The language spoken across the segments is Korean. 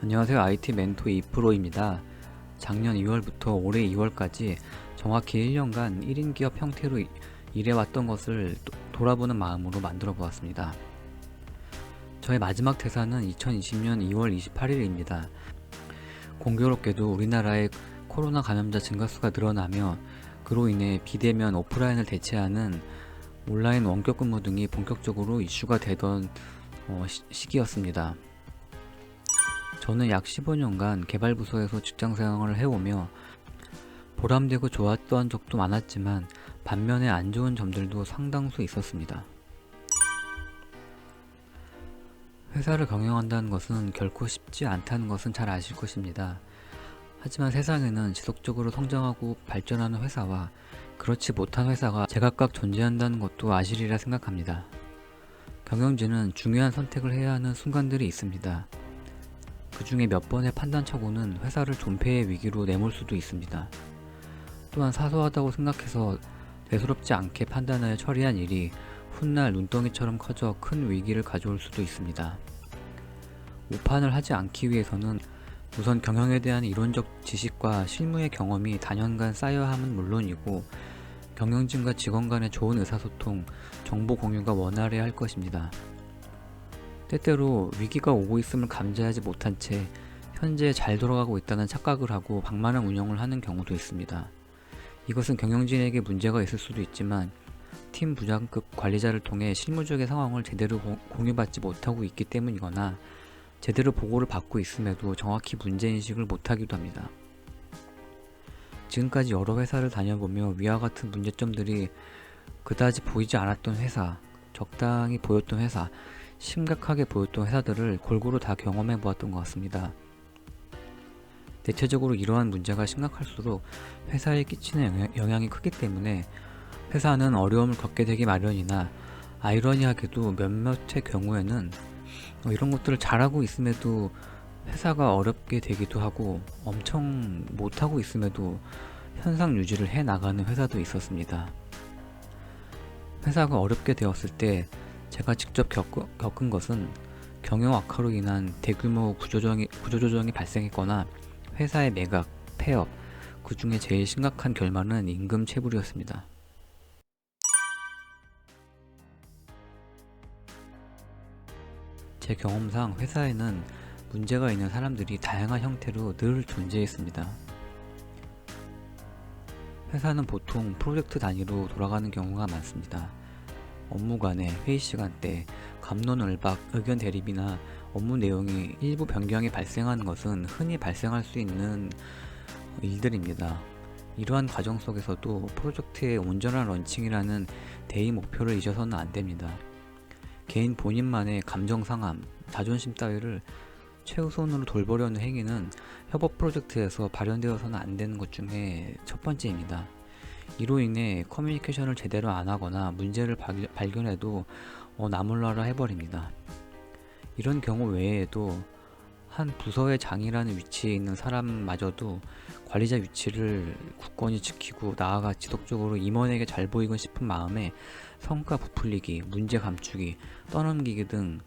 안녕하세요. IT 멘토 이프로입니다. 작년 2월부터 올해 2월까지 정확히 1년간 1인 기업 형태로 일해왔던 것을 돌아보는 마음으로 만들어 보았습니다. 저의 마지막 퇴사는 2020년 2월 28일입니다. 공교롭게도 우리나라의 코로나 감염자 증가수가 늘어나며 그로 인해 비대면 오프라인을 대체하는 온라인 원격 근무 등이 본격적으로 이슈가 되던 시기였습니다. 저는 약 15년간 개발부서에서 직장생활을 해오며 보람되고 좋았던 적도 많았지만 반면에 안 좋은 점들도 상당수 있었습니다. 회사를 경영한다는 것은 결코 쉽지 않다는 것은 잘 아실 것입니다. 하지만 세상에는 지속적으로 성장하고 발전하는 회사와 그렇지 못한 회사가 제각각 존재한다는 것도 아시리라 생각합니다. 경영진은 중요한 선택을 해야 하는 순간들이 있습니다. 그 중에 몇 번의 판단착오는 회사를 존폐의 위기로 내몰 수도 있습니다. 또한 사소하다고 생각해서 대수롭지 않게 판단하여 처리한 일이 훗날 눈덩이처럼 커져 큰 위기를 가져올 수도 있습니다. 오판을 하지 않기 위해서는 우선 경영에 대한 이론적 지식과 실무의 경험이 단연간 쌓여야 함은 물론이고 경영진과 직원 간의 좋은 의사소통, 정보 공유가 원활해야 할 것입니다. 때때로 위기가 오고 있음을 감지하지 못한 채 현재 잘 돌아가고 있다는 착각을 하고 방만한 운영을 하는 경우도 있습니다. 이것은 경영진에게 문제가 있을 수도 있지만 팀 부장급 관리자를 통해 실무적인 상황을 제대로 공유받지 못하고 있기 때문이거나 제대로 보고를 받고 있음에도 정확히 문제인식을 못하기도 합니다. 지금까지 여러 회사를 다녀보며 위와 같은 문제점들이 그다지 보이지 않았던 회사, 적당히 보였던 회사, 심각하게 보였던 회사들을 골고루 다 경험해 보았던 것 같습니다. 대체적으로 이러한 문제가 심각할수록 회사에 끼치는 영향이 크기 때문에 회사는 어려움을 겪게 되기 마련이나 아이러니하게도 몇몇의 경우에는 이런 것들을 잘하고 있음에도 회사가 어렵게 되기도 하고 엄청 못하고 있음에도 현상 유지를 해 나가는 회사도 있었습니다. 회사가 어렵게 되었을 때 제가 직접 겪은 것은 경영 악화로 인한 대규모 구조조정이 발생했거나 회사의 매각, 폐업, 그 중에 제일 심각한 결말은 임금 체불이었습니다. 제 경험상 회사에는 문제가 있는 사람들이 다양한 형태로 늘 존재했습니다. 회사는 보통 프로젝트 단위로 돌아가는 경우가 많습니다. 업무간에 회의 시간대, 갑론을박, 의견 대립이나 업무 내용이 일부 변경이 발생하는 것은 흔히 발생할 수 있는 일들입니다. 이러한 과정 속에서도 프로젝트의 온전한 런칭이라는 대의 목표를 잊어서는 안 됩니다. 개인 본인만의 감정 상함, 자존심 따위를 최우선으로 돌보려는 행위는 협업 프로젝트에서 발현되어서는 안 되는 것 중에 첫 번째입니다. 이로 인해 커뮤니케이션을 제대로 안 하거나 문제를 발견해도 나몰라라 해버립니다. 이런 경우 외에도 한 부서의 장이라는 위치에 있는 사람마저도 관리자 위치를 굳건히 지키고 나아가 지속적으로 임원에게 잘 보이고 싶은 마음에 성과 부풀리기, 문제 감추기, 떠넘기기 등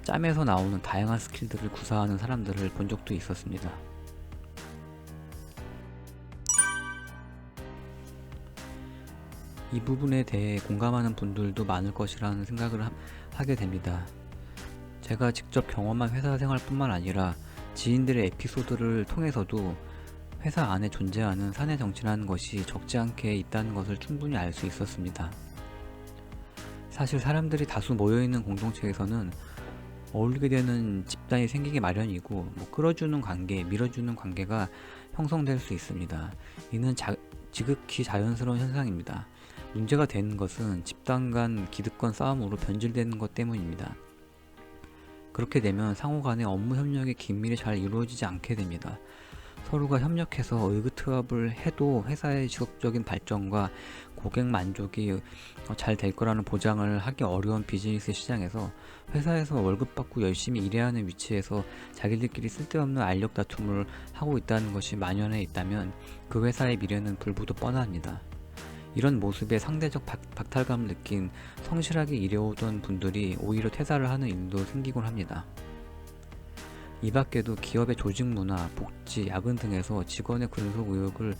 짬에서 나오는 다양한 스킬들을 구사하는 사람들을 본 적도 있었습니다. 이 부분에 대해 공감하는 분들도 많을 것이라는 생각을 하게 됩니다. 제가 직접 경험한 회사 생활뿐만 아니라 지인들의 에피소드를 통해서도 회사 안에 존재하는 사내 정치라는 것이 적지 않게 있다는 것을 충분히 알 수 있었습니다. 사실 사람들이 다수 모여있는 공동체에서는 어울리게 되는 집단이 생기기 마련이고 끌어주는 관계, 밀어주는 관계가 형성될 수 있습니다. 이는 지극히 자연스러운 현상입니다. 문제가 되는 것은 집단 간 기득권 싸움으로 변질되는 것 때문입니다. 그렇게 되면 상호 간의 업무 협력이 긴밀히 잘 이루어지지 않게 됩니다. 서로가 협력해서 의기투합을 해도 회사의 지속적인 발전과 고객 만족이 잘 될 거라는 보장을 하기 어려운 비즈니스 시장에서 회사에서 월급 받고 열심히 일해야 하는 위치에서 자기들끼리 쓸데없는 알력 다툼을 하고 있다는 것이 만연해 있다면 그 회사의 미래는 불보듯 뻔합니다. 이런 모습에 상대적 박탈감을 느낀 성실하게 일해오던 분들이 오히려 퇴사를 하는 일도 생기곤 합니다. 이 밖에도 기업의 조직 문화, 복지, 야근 등에서 직원의 근속 의욕을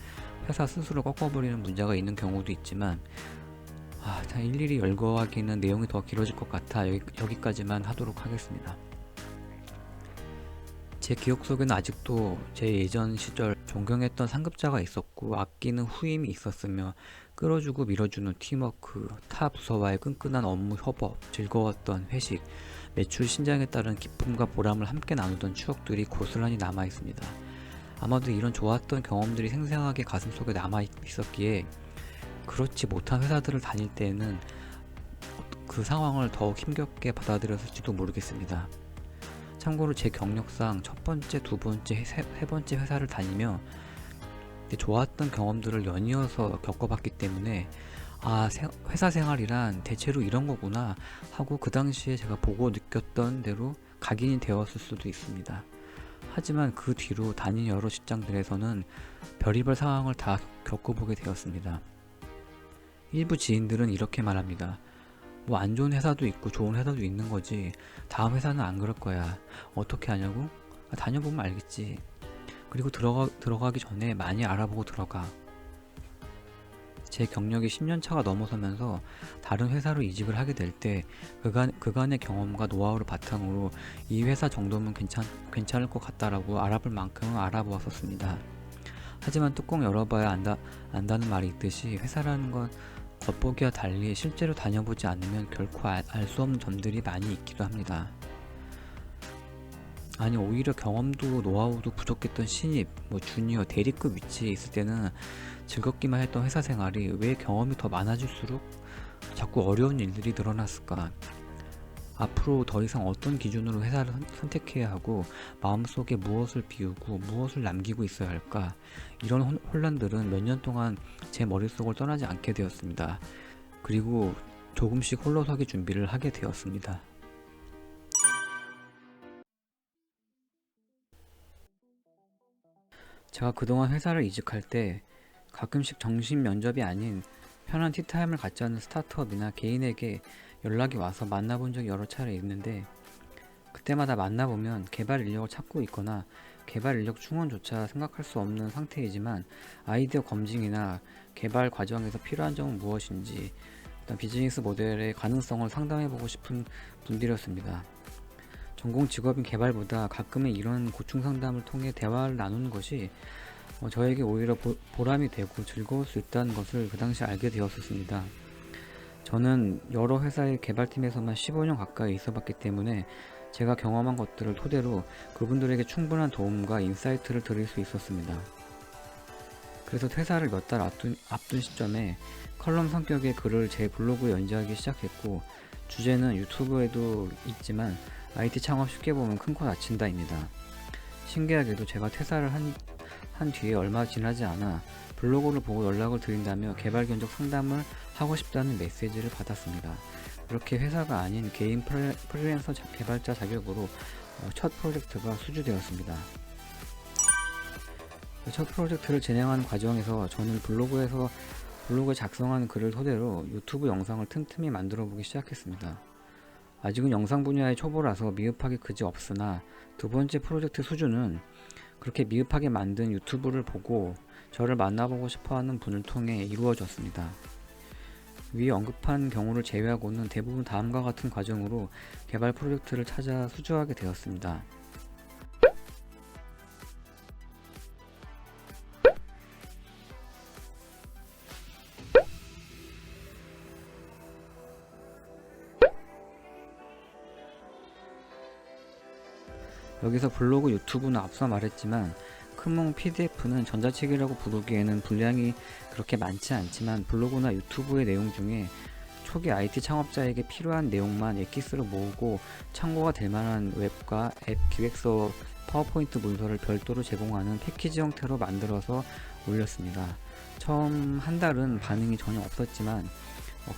회사 스스로 꺾어버리는 문제가 있는 경우도 있지만 다 일일이 열거하기는 내용이 더 길어질 것 같아 여기까지만 하도록 하겠습니다. 제 기억 속에는 아직도 제 예전 시절 존경했던 상급자가 있었고 아끼는 후임이 있었으며 끌어주고 밀어주는 팀워크, 타 부서와의 끈끈한 업무 협업, 즐거웠던 회식, 매출 신장에 따른 기쁨과 보람을 함께 나누던 추억들이 고스란히 남아 있습니다. 아마도 이런 좋았던 경험들이 생생하게 가슴속에 남아 있었기에 그렇지 못한 회사들을 다닐 때에는 그 상황을 더욱 힘겹게 받아들였을지도 모르겠습니다. 참고로 제 경력상 첫 번째, 두 번째, 세 번째 회사를 다니며 좋았던 경험들을 연이어서 겪어봤기 때문에 회사 생활이란 대체로 이런 거구나 하고 그 당시에 제가 보고 느꼈던 대로 각인이 되었을 수도 있습니다. 하지만 그 뒤로 다닌 여러 직장들에서는 별의별 상황을 다 겪어보게 되었습니다. 일부 지인들은 이렇게 말합니다. 뭐 안 좋은 회사도 있고 좋은 회사도 있는 거지. 다음 회사는 안 그럴 거야. 어떻게 하냐고? 다녀보면 알겠지. 그리고 들어가기 전에 많이 알아보고 들어가. 제 경력이 10년 차가 넘어서면서 다른 회사로 이직을 하게 될 때 그간의 경험과 노하우를 바탕으로 이 회사 정도면 괜찮을 것 같다라고 알아볼 만큼은 알아보았었습니다. 하지만 뚜껑 열어봐야 안다는 말이 있듯이 회사라는 건 겉보기와 달리 실제로 다녀보지 않으면 결코 알 수 없는 점들이 많이 있기도 합니다. 아니 오히려 경험도 노하우도 부족했던 신입, 주니어, 대리급 위치에 있을 때는 즐겁기만 했던 회사 생활이 왜 경험이 더 많아질수록 자꾸 어려운 일들이 늘어났을까? 앞으로 더 이상 어떤 기준으로 회사를 선택해야 하고 마음속에 무엇을 비우고 무엇을 남기고 있어야 할까? 이런 혼란들은 몇 년 동안 제 머릿속을 떠나지 않게 되었습니다. 그리고 조금씩 홀로서기 준비를 하게 되었습니다. 제가 그동안 회사를 이직할 때 가끔씩 정식 면접이 아닌 편한 티타임을 갖자는 스타트업이나 개인에게 연락이 와서 만나본 적이 여러 차례 있는데 그때마다 만나보면 개발 인력을 찾고 있거나 개발 인력 충원조차 생각할 수 없는 상태이지만 아이디어 검증이나 개발 과정에서 필요한 점은 무엇인지 비즈니스 모델의 가능성을 상담해보고 싶은 분들이었습니다. 전공 직업인 개발보다 가끔은 이런 고충 상담을 통해 대화를 나누는 것이 저에게 오히려 보람이 되고 즐거울 수 있다는 것을 그 당시 알게 되었었습니다. 저는 여러 회사의 개발팀에서만 15년 가까이 있어봤기 때문에 제가 경험한 것들을 토대로 그분들에게 충분한 도움과 인사이트를 드릴 수 있었습니다. 그래서 퇴사를 몇 달 앞둔 시점에 컬럼 성격의 글을 제 블로그에 연재하기 시작했고 주제는 유튜브에도 있지만 IT 창업 쉽게 보면 큰 코 다친다입니다. 신기하게도 제가 퇴사를 한 뒤에 얼마 지나지 않아 블로그를 보고 연락을 드린다며 개발 견적 상담을 하고 싶다는 메시지를 받았습니다. 이렇게 회사가 아닌 개인 프리랜서 개발자 자격으로 첫 프로젝트가 수주되었습니다. 첫 프로젝트를 진행하는 과정에서 저는 블로그에 작성한 글을 토대로 유튜브 영상을 틈틈이 만들어 보기 시작했습니다. 아직은 영상 분야의 초보라서 미흡하기 그지 없으나 두 번째 프로젝트 수주는 그렇게 미흡하게 만든 유튜브를 보고 저를 만나보고 싶어하는 분을 통해 이루어졌습니다. 위에 언급한 경우를 제외하고는 대부분 다음과 같은 과정으로 개발 프로젝트를 찾아 수주하게 되었습니다. 여기서 블로그, 유튜브는 앞서 말했지만 큰몽 PDF는 전자책이라고 부르기에는 분량이 그렇게 많지 않지만 블로그나 유튜브의 내용 중에 초기 IT 창업자에게 필요한 내용만 엑기스로 모으고 참고가 될 만한 웹과 앱 기획서, 파워포인트 문서를 별도로 제공하는 패키지 형태로 만들어서 올렸습니다. 처음 한 달은 반응이 전혀 없었지만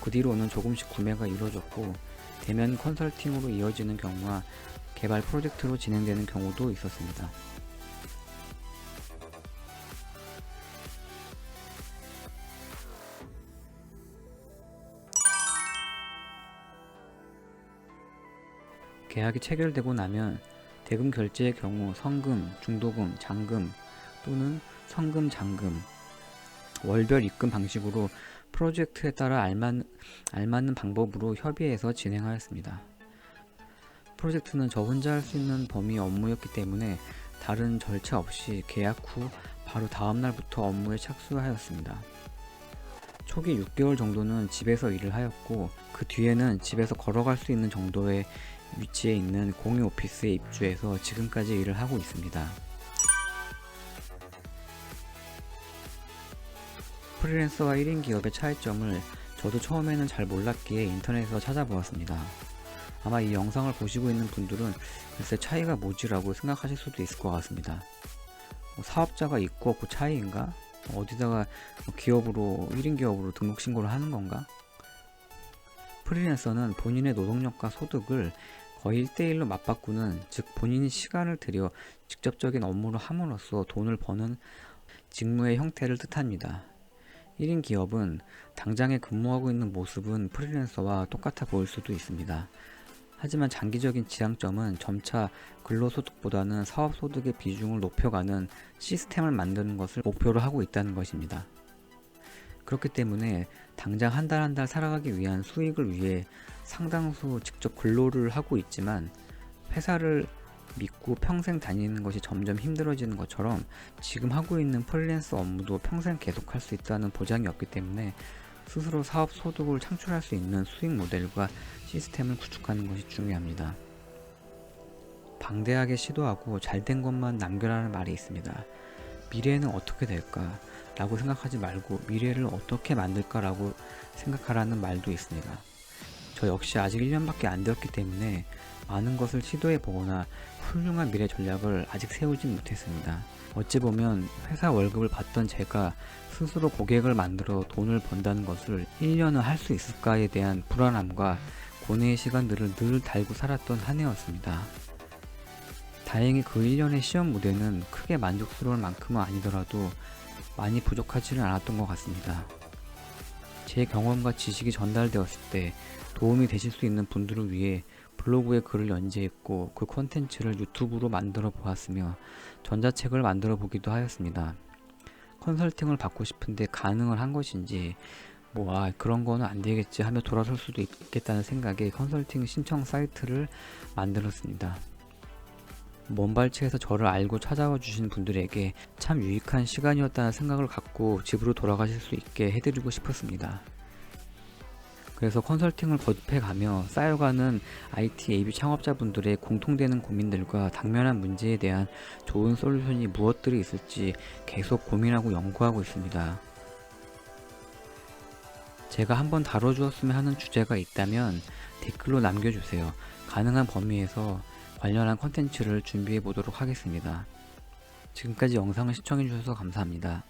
그 뒤로는 조금씩 구매가 이루어졌고 대면 컨설팅으로 이어지는 경우와 개발 프로젝트로 진행되는 경우도 있었습니다. 계약이 체결되고 나면 대금 결제의 경우 성금, 중도금, 잔금 또는 성금, 잔금, 월별 입금 방식으로 프로젝트에 따라 알맞는 방법으로 협의해서 진행하였습니다. 프로젝트는 저 혼자 할 수 있는 범위 업무였기 때문에 다른 절차 없이 계약 후 바로 다음 날부터 업무에 착수하였습니다. 초기 6개월 정도는 집에서 일을 하였고 그 뒤에는 집에서 걸어갈 수 있는 정도의 위치에 있는 공유 오피스에 입주해서 지금까지 일을 하고 있습니다. 프리랜서와 1인 기업의 차이점을 저도 처음에는 잘 몰랐기에 인터넷에서 찾아보았습니다. 아마 이 영상을 보시고 있는 분들은 글쎄 차이가 뭐지라고 생각하실 수도 있을 것 같습니다. 사업자가 있고 없고 차이인가? 어디다가 기업으로 1인 기업으로 등록 신고를 하는 건가? 프리랜서는 본인의 노동력과 소득을 거의 1대1로 맞바꾸는, 즉 본인이 시간을 들여 직접적인 업무를 함으로써 돈을 버는 직무의 형태를 뜻합니다. 1인 기업은 당장에 근무하고 있는 모습은 프리랜서와 똑같아 보일 수도 있습니다. 하지만 장기적인 지향점은 점차 근로소득보다는 사업소득의 비중을 높여가는 시스템을 만드는 것을 목표로 하고 있다는 것입니다. 그렇기 때문에 당장 한 달 한 달 살아가기 위한 수익을 위해 상당수 직접 근로를 하고 있지만 회사를 믿고 평생 다니는 것이 점점 힘들어지는 것처럼 지금 하고 있는 프리랜서 업무도 평생 계속할 수 있다는 보장이 없기 때문에 스스로 사업 소득을 창출할 수 있는 수익 모델과 시스템을 구축하는 것이 중요합니다. 방대하게 시도하고 잘된 것만 남겨라는 말이 있습니다. 미래는 어떻게 될까? 라고 생각하지 말고 미래를 어떻게 만들까? 라고 생각하라는 말도 있습니다. 저 역시 아직 1년밖에 안 되었기 때문에 많은 것을 시도해 보거나 훌륭한 미래 전략을 아직 세우지 못했습니다. 어찌 보면 회사 월급을 받던 제가 스스로 고객을 만들어 돈을 번다는 것을 1년을 할 수 있을까에 대한 불안함과 고뇌의 시간들을 늘 달고 살았던 한 해였습니다. 다행히 그 1년의 시험 무대는 크게 만족스러울 만큼은 아니더라도 많이 부족하지는 않았던 것 같습니다. 제 경험과 지식이 전달되었을 때 도움이 되실 수 있는 분들을 위해 블로그에 글을 연재했고 그 콘텐츠를 유튜브로 만들어 보았으며 전자책을 만들어 보기도 하였습니다. 컨설팅을 받고 싶은데 가능을 한 것인지 그런 거는 안 되겠지 하며 돌아설 수도 있겠다는 생각에 컨설팅 신청 사이트를 만들었습니다. 먼 발치에서 저를 알고 찾아와 주신 분들에게 참 유익한 시간이었다는 생각을 갖고 집으로 돌아가실 수 있게 해드리고 싶었습니다. 그래서 컨설팅을 거듭해가며 쌓여가는 IT AV 창업자분들의 공통되는 고민들과 당면한 문제에 대한 좋은 솔루션이 무엇들이 있을지 계속 고민하고 연구하고 있습니다. 제가 한번 다뤄주었으면 하는 주제가 있다면 댓글로 남겨주세요. 가능한 범위에서 관련한 컨텐츠를 준비해 보도록 하겠습니다. 지금까지 영상을 시청해 주셔서 감사합니다.